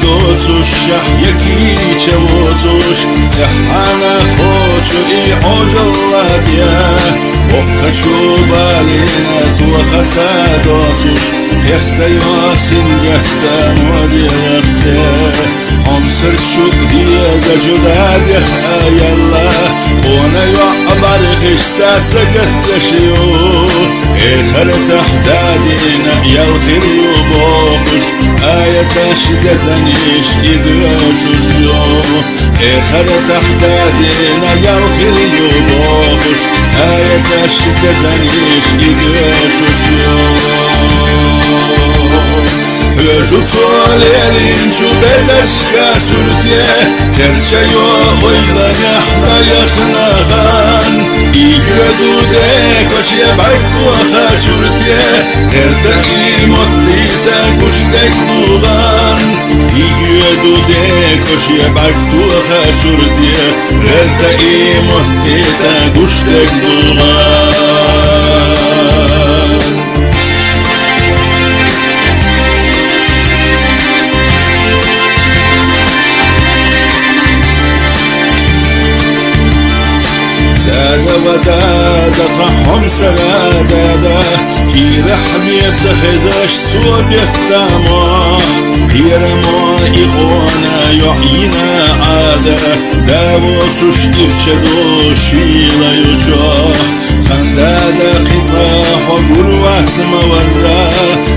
دوتوش يكي چوتوش تحانا خوچو اي عوج الله بيا وكشو بالينا توقسا دوتوش يخستا ياسين يحتا موديلقتي هم سرچوك ديزا جدا دخا يلا وانا يعبر خشتا سكتشيو اخر تحتادينا يلخير يبوقش آيتاش دزنيش يدوشوش يوم اخر تحتادينا يلخير يبوقش آيتاش دزنيش يدوشوش يوم Hücutol elin şu bedeşka sürtye Kerçe yok oyla yahda yaknagan İgredu de koşye baktuha çürtye Erde imotlite kuştek bulan İgredu de koşye baktuha çürtye Erde imotlite kuştek bulan ودادا ترحم سلادادا كي رحمية سخدش صوبيت داما بيرما إغوانا يعينا عادا داو تشتر چدوشي لا يجا خندادا قطاح وقلوات مورا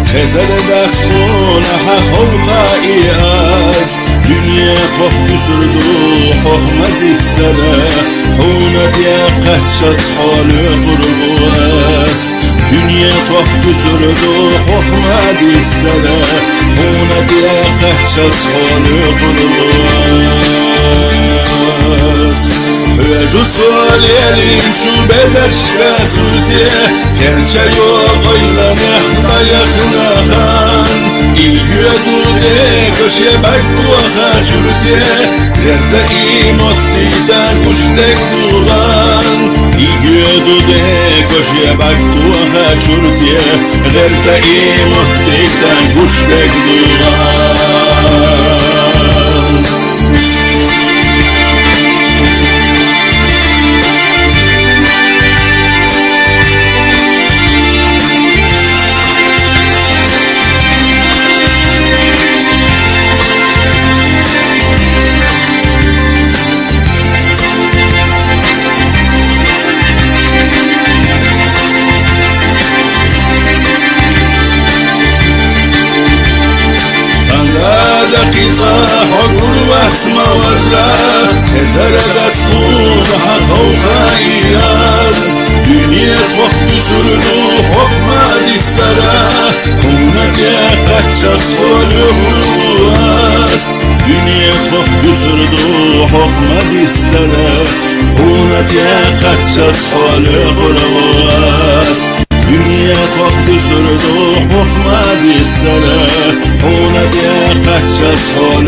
خزد دخلون حقل غائياز دنيا خوف بسردو حكمة السلا هونا دياقة شطحال قربواس دنيا خوف بسردو حكمة السلا هونا دياقة شطحال قربواس Vücut solelin şu bedeşka sürtye Gerçe yok oyla mehda yaknagan İlgüdü de köşe baktuha çürtye Derde imotliden kuştek bulan İlgüdü de köşe baktuha çürtye Derde imotliden kuştek bulan قصة حقول واسمة ولا كزر دستون حقو خياز دنيا وقت سردو حكمة السرا هنا جاقت شصفل الواس دنيا وقت سردو حكمة السرا هنا جاقت شصفل الواس دنيا وقت سردو حكمة السرا هنا دياقة شصفل